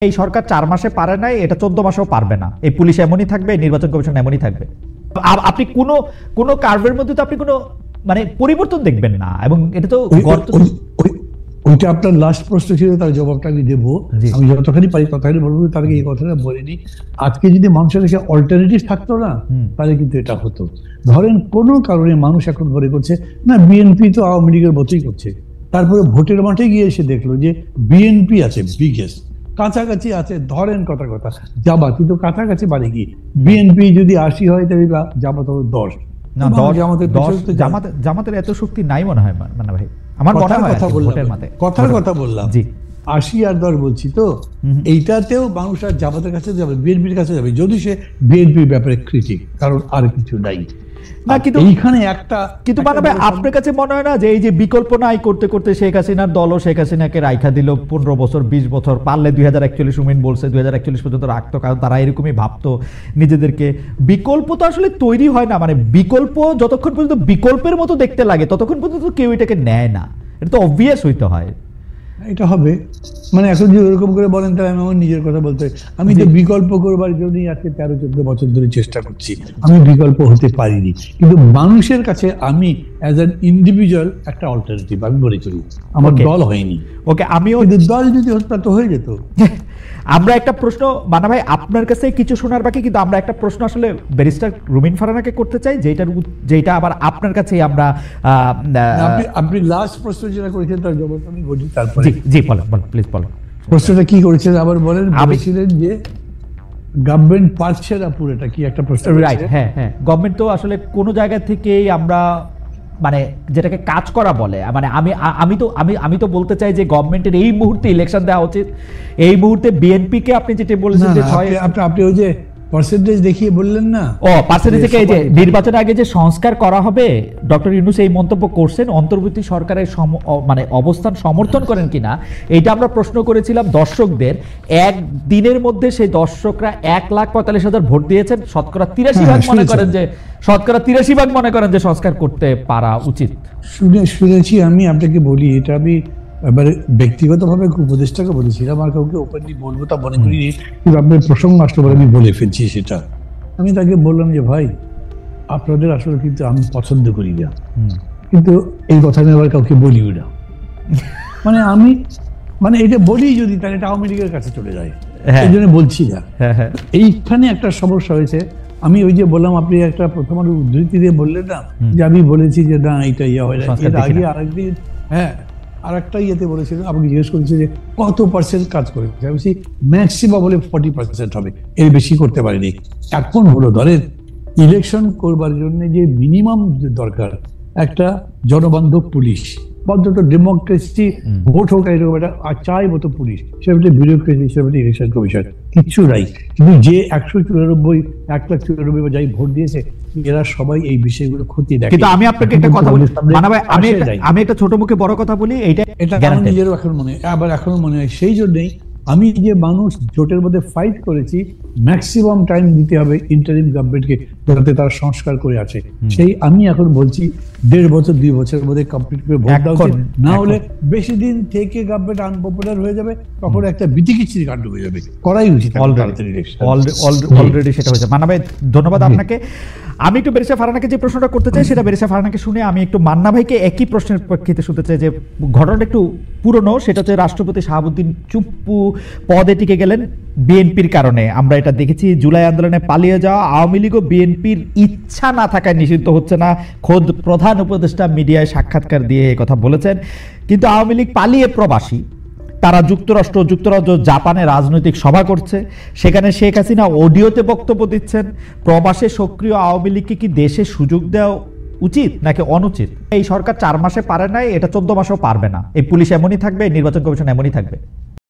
এই সরকার 4 মাসে পারে নাই, এটা 14 মাসেও পারবে না। এই পুলিশ এমনই থাকবে, নির্বাচন কমিশন এমনই থাকবে। আপনি কোন কার্ভের মধ্যে তো আপনি কোনো মানে পরিবর্তন দেখবেন না। এবং এটা তো ওইটা আপনার লাস্ট প্রশ্ন ছিল, তার জবাবটা আমি দেবো। আমি যতখানি পারি ততখানি বলবো। তার আগে এই কথাটা বলিনি, আজকে যদি মানুষের কাছে অল্টারনেটিভ থাকতো না, তাহলে কিন্তু এটা হতো। ধরেন কোনো কারণে মানুষ এখন মনে করছে না বিএনপি তো আওয়ামী লীগের মতোই করছে, তারপরে ভোটের মাঠে গিয়ে এসে দেখলো যে বিএনপি আছে বিগেস্ট, কাছাকাছি আছে, ধরেন কথা জামাত, কিন্তু কাছাকাছি মানে কি বিএনপি যদি 80 হয় তাহলে জামাত হবে 10 না। জামাতের এত শক্তি নাই মনে হয় মানে ভাই, আমার মনে হয় কথার কথা বললাম। জি 80 আর 10 বলছি তো, এইটাতেও মানুষ আর জামাতের কাছে যাবে, বিএনপির কাছে যাবে যদি সে বিএনপির ব্যাপারে ক্রিটিক, কারণ আর কিছু নাই না। কিন্তু এইখানে কিন্তু মানে ভাই আপনার কাছে মনে হয় না যে এই যে বিকল্প নাই করতে করতে শেখ হাসিনার দল শেখ হাসিনাকে রাইখা দিল 15 বছর 20 বছর, পারলে 2041 উমিন বলছে 2041 পর্যন্ত রাখতো, কারণ তারা এরকমই ভাবতো নিজেদেরকে। বিকল্প তো আসলে তৈরি হয় না, মানে বিকল্প যতক্ষণ পর্যন্ত বিকল্পের মতো দেখতে লাগে ততক্ষণ পর্যন্ত কেউ এটাকে নেয় না। এটা তো অবভিয়াস হইতে হয়, এটা হবে। মানে এখন যদি ওরকম করে বলেন তাহলে আমি আমার নিজের কথা বলতে, আমি তো বিকল্প করবার জন্যই আজকে 13-14 বছর ধরে চেষ্টা করছি। আমি বিকল্প হতে পারিনি, কিন্তু মানুষের কাছে আমি অ্যাজ অ্যান ইন্ডিভিজুয়াল একটা অল্টারনেটিভ আমি মনে করি। আমার দল হয়নি, ওকে, আমিও দল যদি হতো তো হয়ে যেত। আমরা একটা প্রশ্ন মানা ভাই আপনার কাছে কিছু শোনার বাকি, কিন্তু আমরা একটা প্রশ্ন আসলে ব্যারিস্টার রুমিন ফারহানাকে করতে চাই, যেটা আবার আপনার কাছে আমরা আপনি লাস্ট প্রশ্ন যেটা করেছেন তার জবাব আমি বলি তারপরে। জি বলেন প্লিজ বলেন। প্রশ্নটা কি করেছেন আবার বলেন। বলেছিলেন যে গভর্নমেন্ট পারছে না পুরোটা, কি একটা প্রশ্ন? রাইট, হ্যাঁ হ্যাঁ, গভর্নমেন্ট তো আসলে কোনো জায়গা থেকেই আমরা মানে যেটাকে কাজ করা বলে, মানে আমি তো বলতে চাই যে গভর্নমেন্টের এই মুহূর্তে ইলেকশন দেওয়া উচিত। এই মুহূর্তে বিএনপি কে আপনি যেটা বলেছেন যে আপনি ওই যে পার্সেন্টেজ দেখিয়ে বললেন না, পার্সেন্টেজ থেকে এই যে নির্বাচনের আগে যে সংস্কার করা হবে, ডক্টর ইউনূস এই মন্তব্য করছেন, অন্তর্বর্তী সরকারের মানে অবস্থান সমর্থন করেন কিনা এইটা আমরা প্রশ্ন করেছিলাম দর্শকদের। এক দিনের মধ্যে সেই দর্শকরা 1,45,000 ভোট দিয়েছেন, শতকরা 83 ভাগ মনে করেন যে সংস্কার করতে পারা উচিত। শুনেছি। আমি আপনাকে বলি, এটা আমি এবারে ব্যক্তিগতভাবে উপদেষ্টাকে বলেছিলাম, আর কাউকে ওপেনলি বলবো তা মনে করি, কিন্তু আপনার প্রসঙ্গ আসতে পারে আমি বলে ফেলছি সেটা। আমি তাকে বললাম যে ভাই আপনাদের আসলে কিন্তু আমি পছন্দ করি না, কিন্তু এই কথা আমি আবার কাউকে বলিও না। মানে এটা বলি যদি, তাহলে এটা আওয়ামী লীগের কাছে চলে যায়, এই জন্য বলছি না। এইখানে একটা সমস্যা হয়েছে। আমি ওই যে বললাম, আপনি একটা প্রথম উদ্ধৃতি দিয়ে বললেন না যে আমি বলেছি যে না এটা ইয়ে হয় না, এর আগে আরেকদিন আর একটা ইয়েতে বলেছিল, আমাকে জিজ্ঞেস করেছে যে কত পার্সেন্ট কাজ করেছে, আমি বলছি ম্যাক্সিমাম বলে 40% হবে, এর বেশি করতে পারিনি। এখন হলো ধরেন ইলেকশন করবার জন্য যে মিনিমাম দরকার একটা জনবান্ধব পুলিশ, অন্তত ডেমোক্রেসি, ভোট হোক এরকম একটা চাই মতো পুলিশ, সেটা বিউরোক্রেসি, সেটা ইলেকশন কমিশন, কিচ্ছু নাই। কিন্তু যে 1,94 যাই ভোট দিয়েছে এরা সবাই এই বিষয়গুলো খতিয়ে দেখে। কিন্তু আমি আপনাকে একটা কথা বলি, আমি একটা ছোট মুখে বড় কথা বলি, এটা আমার নিজেরও এখন মনে হয়, আবার এখনো মনে হয়। সেই জন্যই আমি যে মানুষ জোটের মধ্যে ফাইট করেছি, ম্যাক্সিমাম টাইম দিতে হবে ইন্টারিম গভর্নমেন্টকে, যাতে তারা সংস্কার করে আছে। সেই আমি এখন বলছি 1.5 বছর 2 বছরের মধ্যে কমপ্লিট করে ভোট দেওয়া উচিত, না হলে বেশি দিন থেকে গভর্নমেন্ট আনপপুলার হয়ে যাবে, তখন একটা বিতিকিচ্ছিরি কাণ্ড হয়ে যাবে। করাই উচিত অলরেডি সেটা হয়েছে। মান্না ভাই ধন্যবাদ আপনাকে। আমি একটু ব্যারিস্টার ফারহানাকে যে প্রশ্নটা করতে চাই সেটা ব্যারিস্টার ফারহানাকে শুনে আমি একটু মান্না ভাইকে একই প্রশ্নের প্রেক্ষিতে শুনতে চাই, যে ঘটনাটা একটু পুরনো। সেটা হচ্ছে রাষ্ট্রপতি শাহাবুদ্দিন চুপ্পু পদে টিকে গেলেন বিএনপির কারণে। আমরা এটা দেখেছি, জুলাই আন্দোলনে পালিয়ে যাওয়া আওয়ামী লীগ ও বিএনপির ইচ্ছা না থাকায় নিষিদ্ধ হচ্ছে না। খোদ প্রধান উপদেষ্টা মিডিয়ায় সাক্ষাৎকার দিয়ে কথা বলেছেন। কিন্তু আওয়ামী লীগ পালিয়ে প্রবাসী, তারা যুক্তরাজ্য জাপানে রাজনৈতিক সভা করছে, সেখানে শেখ হাসিনা অডিওতে বক্তব্য দিচ্ছেন। প্রবাসে সক্রিয় আওয়ামী লীগকে কি দেশে সুযোগ দেওয়া উচিত নাকি অনুচিত? এই সরকার 4 মাসে পারে নাই, এটা 14 মাসেও পারবে না। এই পুলিশ এমনই থাকবে, নির্বাচন কমিশন এমনই থাকবে।